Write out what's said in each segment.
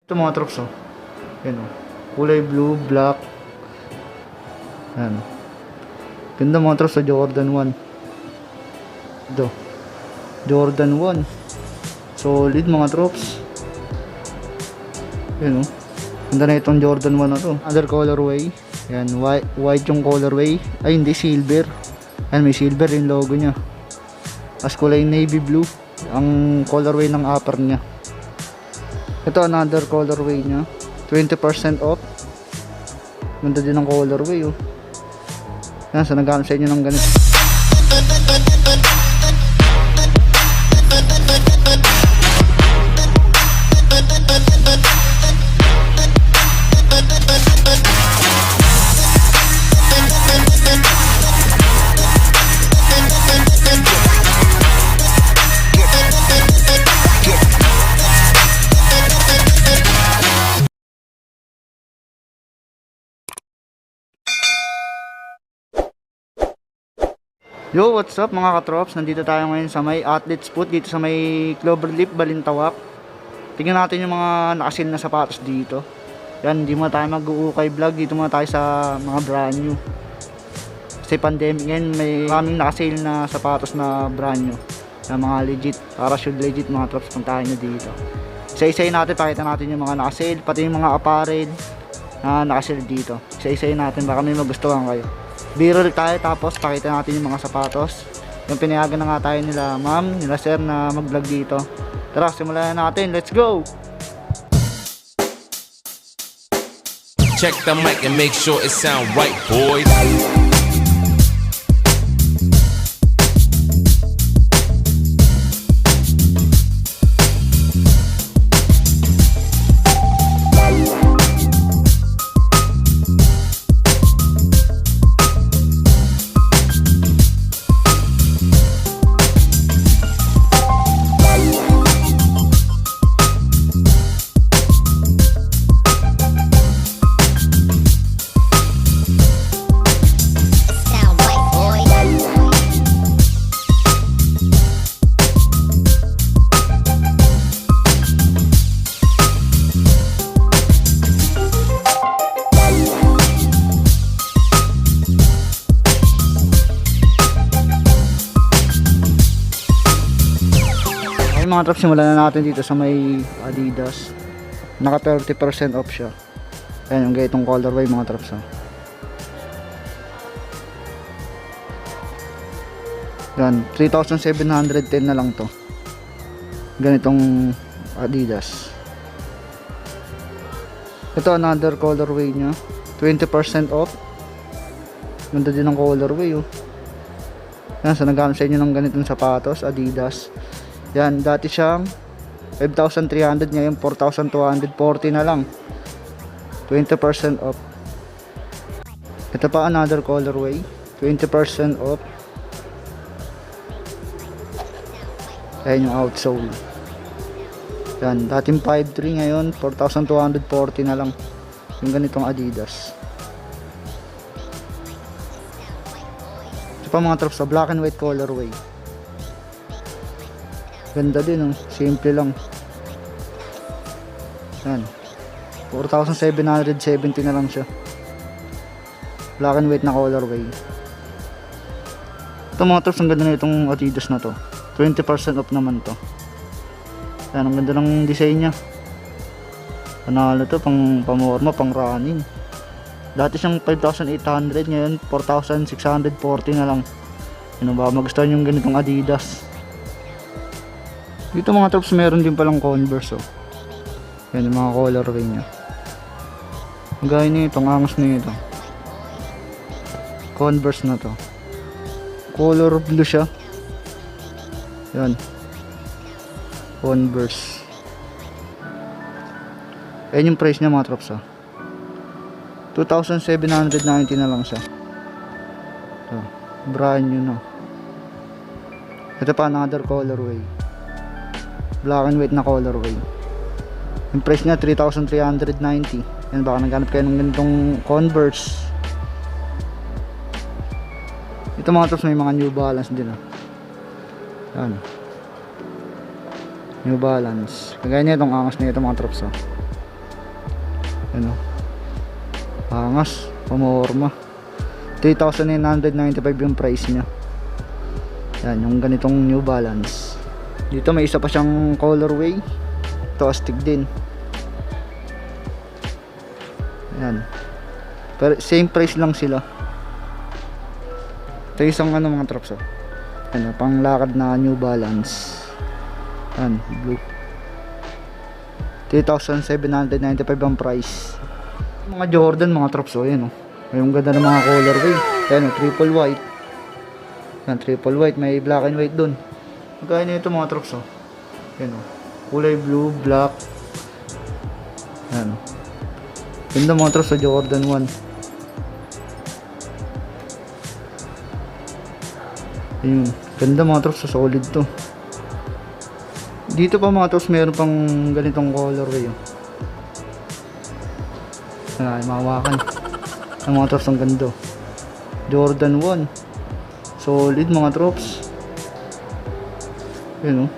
Ito mga troops, oh. Yan, oh. Kulay blue, black. Yan. Ganda mga troops sa Jordan 1. Ito. Jordan 1. Solid mga troops. Yan, oh. Ganda na itong Jordan 1 na to. Other colorway. Yan, white yung colorway. Ay, hindi, silver. Yan, may silver yung logo nya. As kulay navy blue ang colorway ng upper nya. Ito another colorway nya, 20% off. Ganda din ang colorway, oh. Yan, so naghanap sa inyo ng ganito. Yo, what's up mga katrops? Nandito tayo ngayon sa may Athlete's Foot, dito sa may Cloverleaf, Balintawak. Tingnan natin yung mga nakasil na sapatos dito. Yan, hindi muna tayo mag-uukay vlog. Dito muna tayo sa mga brand new. Kasi pandemic ngayon, may maraming nakasil na sapatos na brand new. Na mga legit, para should legit mga trops, puntahan nyo dito. Isa-isayin natin, pakita natin yung mga nakasil, pati yung mga apparel na nakasil dito. Isa-isayin natin, baka may magustuhan kayo. Biro tayo, tapos pakita natin yung mga sapatos. Yung pinayagan na nga tayo nila ma'am, nila sir na mag-vlog dito. Tara, simulan natin. Let's go! Check the mic and make sure it sound right, boys. Mga trops, simulan na natin dito sa may Adidas. Naka 30% off siya. Ayan yung ganitong colorway mga trops, ha. Yan, 3,710 na lang to. Ganitong Adidas. Ito another colorway nya, 20% off. Ganda din ang colorway, oh. Yan, so naghanap sa inyo ng ganitong sapatos, Adidas. Yan, dati siyang 5,300, ngayon 4,240 na lang. 20% off. Ito pa another colorway, 20% off. Ayan yung outsole. Yan, dating 5,300, ngayon 4,240 na lang. Yung ganitong Adidas. Ito pa mga trops, sa black and white colorway. Ganda din, oh. Simple lang. Yan, 4,770 na lang siya. Black and white na colorway. Ito mga trops, ang ganda na itong Adidas na to. 20% off naman to. Yan, ang ganda ng design nya. Panalo to, pang pamorma, pang running. Dati siyang 5,800, ngayon 4,640 na lang. Ano ba magustuhan yung ganitong Adidas? Dito mga trops, meron din palang Converse, oh. Yan yung mga colorway nya. Gaya nito, ang angas nito. Converse na to. Color blue siya. Yan, Converse. Ayan yung price nya mga trops, ha. 2,790 na lang siya. So, brand new na. Ito pa another colorway, black and white na colorway. Yung price nya 3,390. Yan, baka naghanap kayo ng ganitong Converse. Ito mga trops, may mga New Balance din, ah. Yan, New Balance. Kagaya niya itong angas na ito mga trops, oh. Ano? Angas, pamorma. 3,995 yung price niya. Yan, yung ganitong New Balance. Dito may isa pa siyang colorway. Ito astig din. Yan. Pero same price lang sila. Ito isang ano mga trops, oh. Ano, panglakad na New Balance. Yan, blue. 3,795 ang price. Mga Jordan mga trops, oh, yan, oh. Yung ganda ng mga colorway. Yan, oh, triple white. Yan, triple white, may black and white dun. Magkaya na ito mga trops, oh. Yan, oh. Kulay blue, black. Yan. Ganda mga trops sa Jordan 1. Ayun, ganda mga trops, sa solid to. Dito pa mga trops, meron pang ganitong colorway, oh. Ay, mahawakan. Ang mga trops, ang ganda. Jordan 1. Solid mga trops. Ayun, oh.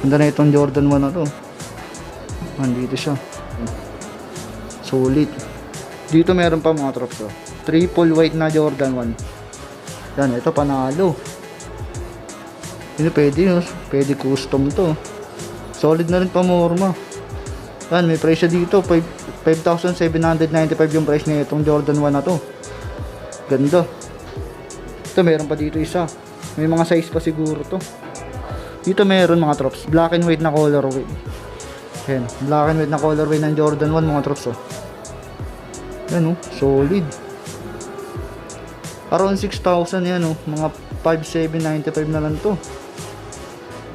Ganda na itong Jordan 1 na to. Nandito siya. Solid. Dito meron pa mga trops, oh. Triple white na Jordan 1. Yan, ito panalo. Hindi pwede, no? Pwede custom to. Solid na rin pamorma. Yan, may price siya dito. 5,795 yung price na itong Jordan 1 na to. Ganda. Ito, meron pa dito isa. May mga size pa siguro to. Dito meron mga trops. Black and white na colorway. Yan, black and white na colorway ng Jordan 1 mga trops, oh. Yan, oh. Solid. Around 6,000 yan, oh. Mga 5,795 na lang to.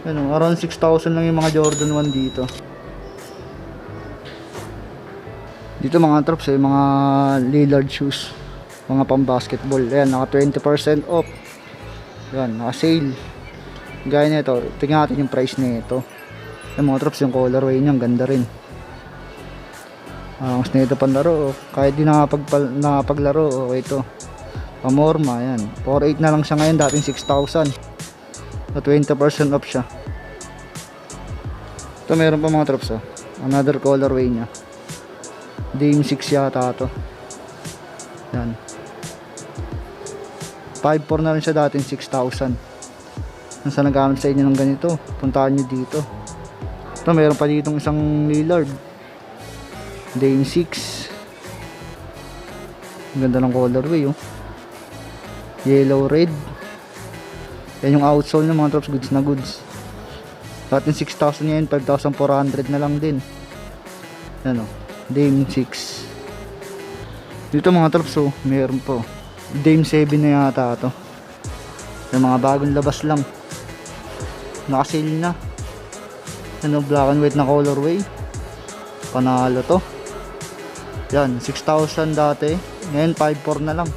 Yan, oh. Around 6,000 lang yung mga Jordan 1 dito. Dito mga trops, eh, mga Lillard shoes, mga pang basketball. Ayan, naka 20% off. Ayan, naka sale. Gaya nito, tingnan natin yung price nito. Ayan mga trops, yung colorway niya, ganda rin. Mas nito panlaro, oh. Kahit di nakapaglaro, okay ito. Pamorma, ayan. 4,800 na lang siya ngayon, dating 6,000. So 20% off siya. Ito meron pa mga trops, oh. Another colorway niya. Dame 6 yata to. Yan. 5,400 na rin siya, dating 6,000. Nasa nagamit sa inyo ng ganito, puntahan nyo dito. Ito meron pa ditong isang Lillard. Dame 6. Ang ganda ng colorway, oh. Yellow red. Yan yung outsole ng mga trops, goods na goods. Dating 6,000 ngayon, 5,400 na lang din. Yan, oh. Dame 6. Dito mga trops, oh, meron po. Dame 7 na yata to. Yung mga bagong labas lang. Naka-sale na. Ano, black and white na colorway. Panalo to. Yan, 6,000 dati. Ngayon 5,400 na lang.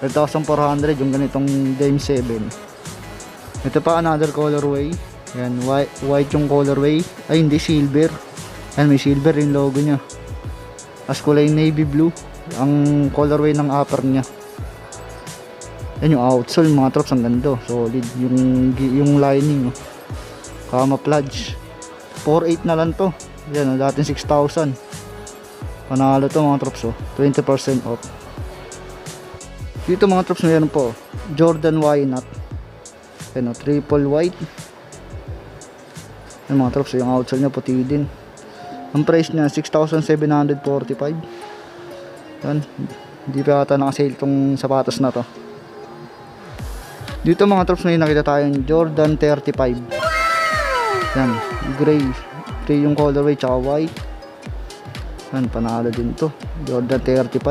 5,400 yung ganitong Dame 7. Ito pa another colorway. Yan, white yung colorway. Ay, hindi, silver. Yan, may silver yung logo nya. As kulay navy blue ang colorway ng upper nya. Yan yung outsole mga trops, ang ganda, solid yung lining, oh. Camouflage. 4,800 na lang to. Yan, dating 6,000. Panalo to mga trops, oh. 20% off. Dito mga trops mayroon po Jordan Y Not. Yan, oh, triple white. Yan mga trops, yung outsole nya puti din. Ang price niya 6,745. Yan, hindi pa ata naka-sale tong sapatos na to. Dito mga trops, may nakita tayong Jordan 35. Yan, gray yung colorway, tsaka white. Yan, panalo din to, Jordan 35.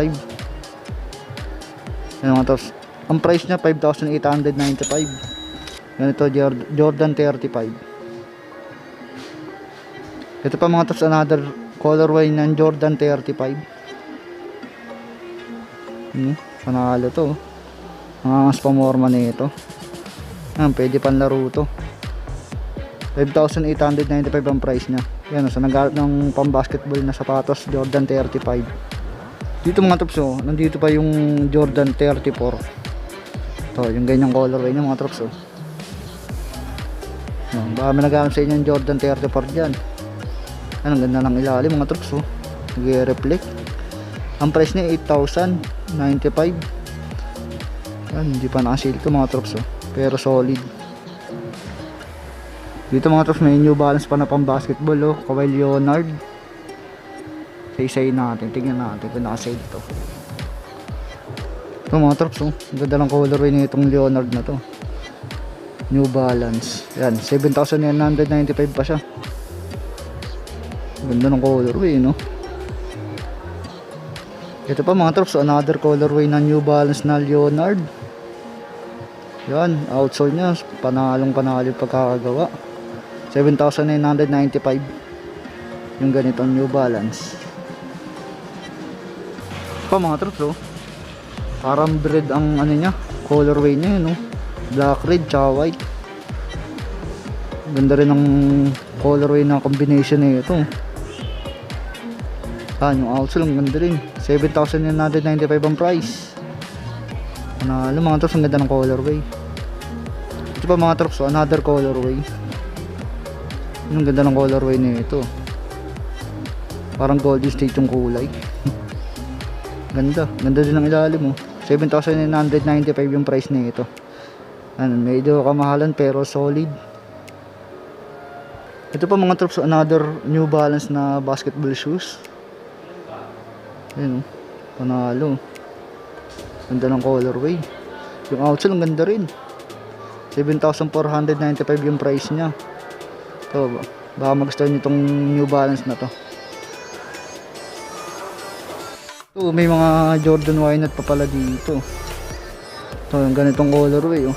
Yan mga trops, ang price niya 5,895. Yan, ito Jordan 35. Ito pa mga trops, another colorway ng Jordan 35. Panalo to. Mas pamorma na ito. Pwede panlaro to. 5,895 ang price nya. Yan, sa nagharap ng pang basketball na sapatos, Jordan 35. Dito mga trops, oh, nandito pa yung Jordan 34. To, yung ganyang colorway nya mga trops, oh. Baka may nagamit sa inyo yung Jordan 34 dyan. Ang ganda ng ilalim mga trops, oh. Nag-reflect. Ang price niya 8,095. Yan, hindi pa naka-sale ito mga trops, oh. Pero solid. Dito mga trops, may New Balance pa na pang basketball, oh. Kawhi Leonard. Isa-isayin natin, tingnan natin kung naka-sale ito. Ito mga trops, oh. Ang ganda ng colorway na itong Leonard na to. New Balance. Yan, 7,995 pa siya. Ganda ng colorway, no? Ito pa mga trops, another colorway na New Balance na Leonard. Yan, outsole nya, panalo pagkakagawa. 7,995 yung ganitong New Balance. Ito pa mga trops, oh. Parang red ang ano nya, colorway nya, no? Black, red, tsaka white. Ganda rin ang colorway na combination na ito. Yung outsole ang ganda rin. 7,995 ang price. Panalo mga trops, ang ganda ng colorway. Ito pa mga trops, another colorway. Ang ganda ng colorway na ito. Parang Golden State yung kulay. Ganda din ang ilalim, oh. 7,995 yung price na ito. Medyo kamahalan pero solid. Ito pa mga trops, another New Balance na basketball shoes. Ayan, panalo. Ganda ng colorway. Yung outsole ang ganda rin. 7,495 yung price nya. Ito, baka magustuhan nyo itong New Balance na to. Ito, may mga Jordan Why Not pa pala dito. Ito, yung ganitong colorway, oh.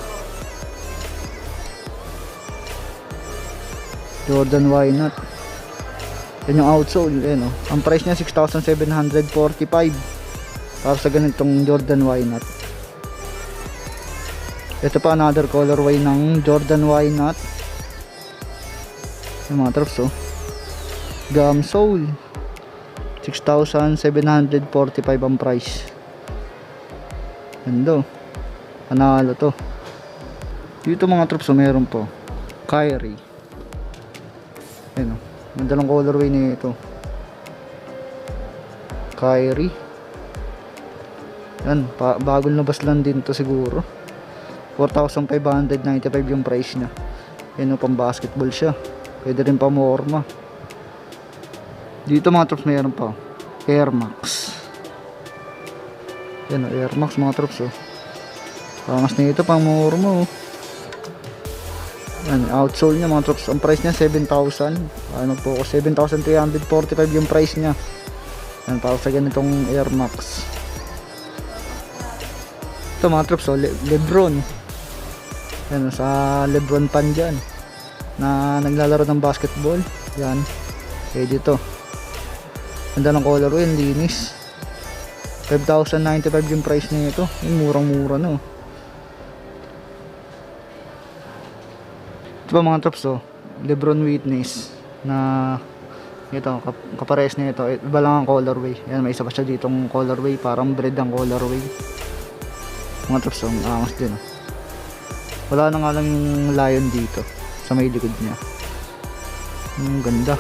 Jordan Why Not. Yan yung outsole, yan, oh. Ang price niya 6,745 para sa ganitong Jordan Why Not. Ito pa another colorway ng Jordan Why Not. Yung mga trops, oh. Gum sole, 6,745 ang price. Ganda, panalo to. Dito mga trops, oh, meron po Kyrie. Ayan, oh. Ganda ng colorway nito. Kyrie. Yan, bagong labas lang din to siguro. 4,595 yung price niya. Yan, oh, pang basketball siya. Pwede rin pa morma. Dito mga trops mayroon pa Air Max. Yan, oh, Air Max mga trops, oh. Pangas na ito pang morma, oh. Yan, outsole niya mga trops. Ang price niya 7,000. Ano po, 7,345 yung price niya. Yan, para sa ganitong Air Max. Ito mga trops, oh, Lebron. Yan, sa Lebron pan dyan na naglalaro ng basketball. Yan, pwede ito. Ganda ng colorway, yung linis. 5,095 yung price na ito. Yung murang mura, no. Ito ba mga trops, oh, Lebron Witness na ito, kapares na ito. Iba lang ang colorway. Yan, may isa pa siya ditong colorway, parang bread ang colorway. Mga trops, oh, angas din, oh. Wala na nga lang yung lion dito sa may likod niya. Ganda.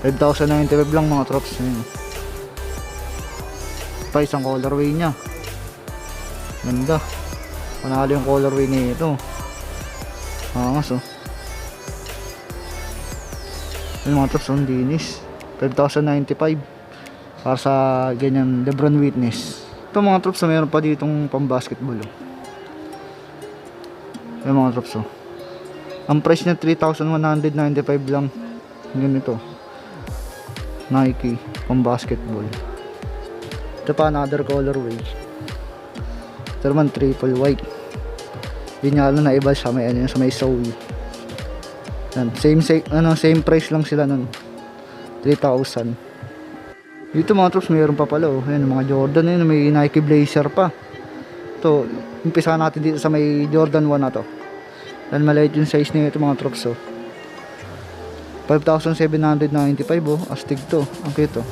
5,095 lang mga trops. Ayan. Price ang colorway niya. Ganda. Panalo yung colorway nito. Angas, oh. Yung mga trops, ang dinis. 5,095 para sa ganyan Lebron Witness. Ito mga trops, mayroon pa ditong pang basketball, oh. Yung mga trops, oh. Ang price niya 3,195 lang. Ganito Nike pang basketball. Ito pa another colorway. Ito naman triple white. Yun nga lang na iba sa may, sa may sole. Yan, same price lang sila nun, 3,000. Dito mga trops mayroon pa pala, oh. Ayan, mga Jordan yun, may Nike Blazer pa. Ito, umpisa natin dito sa may Jordan 1 na to. Dahil maliit yung size nito mga trops, oh. 5,795, oh. Astig to, ang cute, oh.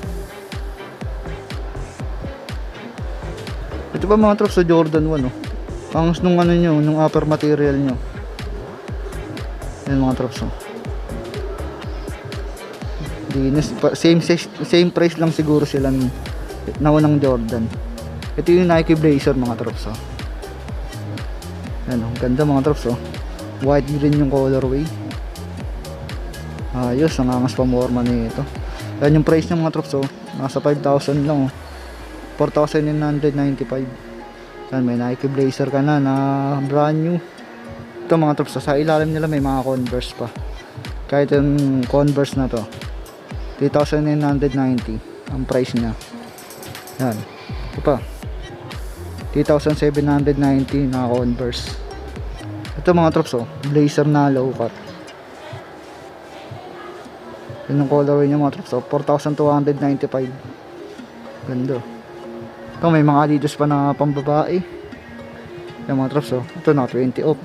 Ito pa mga trops sa Jordan 1, oh. Pangas nung ano nyo, nung upper material nyo. Ayan mga trops, oh. malinis. Same price lang siguro sila ng naunang Jordan. Ito yung Nike Blazer mga trops, oh. Yan, oh, ganda mga trops, oh. White green yung colorway. Ayos, nangangas pa morma nito. Yan yung price ng mga trops, oh. Nasa 5,000 lang, oh. 4,995. Yan, may Nike Blazer ka na brand new. Ito mga trops, sa ilalim nila may mga Converse pa. Kahit yung Converse na to 3,990 ang price niya. Yan, ito pa 3,790 na Converse. Ito mga trops, oh, Blazer na low cut. Yun yung colorway niya mga trops, oh, 4,295. Ganda. Ito may mga Adidas pa na pambabae. Yung mga trops, oh, ito na 20 off.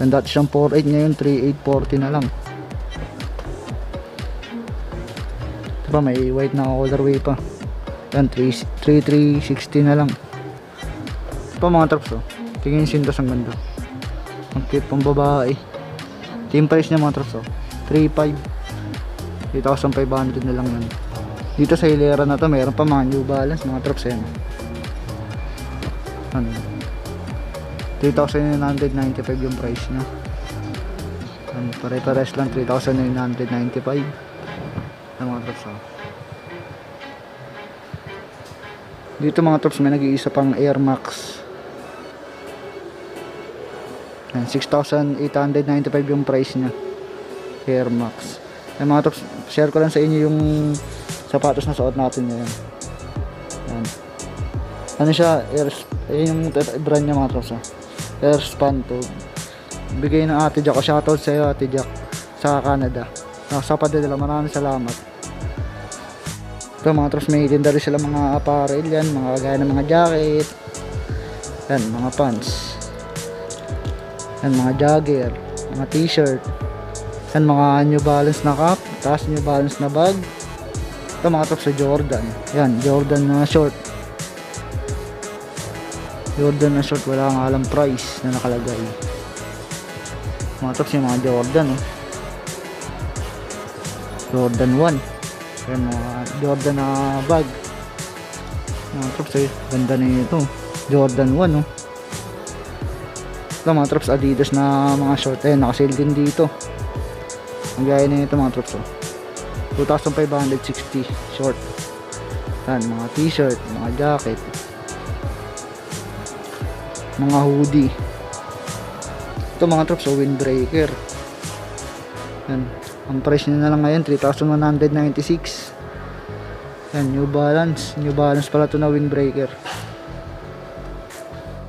Yan, dati siyang 4.8, ngayon 3.840 na lang. Ito pa, may white na colorway pa. Yan, 3.360 na lang. Ito pa mga trops, oh. Tingin yung sintas, ang ganda. Ang cute pang babae. Team price niya mga trops, oh, 3.5. 3,500 na lang yan. Dito sa hilera na to, mayroon pa mga New Balance mga trops, yan. Ano? 3,995 yung price niya. Pare-pares lang 3,995 ng mga trops, oh. Dito mga trops may nag-iisa pang Air Max. 6,895 yung price niya, Air Max. Yan mga trops, share ko lang sa inyo yung sapatos na suot natin ngayon. Yan. Ano siya, yung brand niya mga trops, oh. Airspan to. Bigay ng Ate Jack. Shoutout sa iyo Ate Jack sa Canada. Sa padala, maraming salamat. Ito mga trops, may tinda rin sila mga apparel yan, mga kagaya ng mga jacket. Yan, mga pants. Yan, mga jogger, mga t-shirt. Yan, mga New Balance na cap, tapos New Balance na bag. Ito mga trops sa Jordan. Yan, Jordan na short. Jordan na short, wala nga alam price na nakalagay. Mga trops yung mga Jordan, oh. Jordan 1. Yan, mga Jordan na bag. Mga trops, eh, ganda na ito. Jordan 1, oh. Ito mga trops, Adidas na mga short. Eh, nakasale din dito. Ang gaya na ito mga trops, oh. 2,560 short. Yan, mga t-shirt, mga jacket, mga hoodie. Ito mga trops, oh, windbreaker. Yan, ang price niya na lang ngayon 3,196. Yan, New Balance pala ito na windbreaker.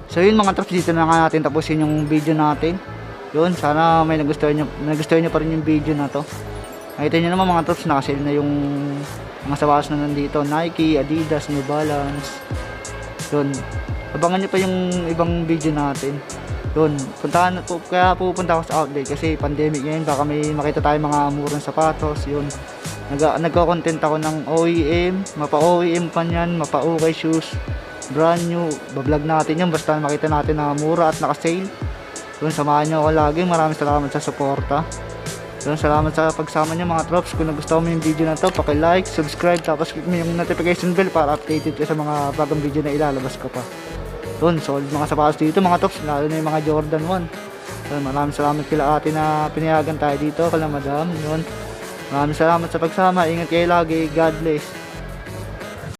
So yun mga trops, dito na nga natin tapusin yung video natin. Yun, sana may nagustuhan nyo pa rin yung video na to. Nakita nyo naman mga trops, nakasale na yung mga sapatos na nandito, Nike, Adidas, New Balance. Yun, abangan nyo pa yung ibang video natin. Yun, kaya pupunta ako sa outlet kasi pandemic ngayon, baka may makita tayo mga murang sapatos. Yun, nagko-content ako ng OEM, mapa-OEM pa yan, mapa-okay shoes, brand new, bablog natin yan basta makita natin na mura at naka-sale. Yun, samahan nyo ako lagi. Maraming salamat sa suporta. Yun, salamat sa pagsama nyo mga trops. Kung nagustuhan mo yung video na to, paki-like, subscribe, tapos click mo yung notification bell para updated ka sa mga bagong video na ilalabas ko pa. Yun, solid mga sapatos dito mga trops, lalo na yung mga Jordan 1. Yun, maraming salamat kila ate na pinayagan tayo dito, kala madam. Yun, maraming salamat sa pagsama. Ingat kayo lagi. God bless.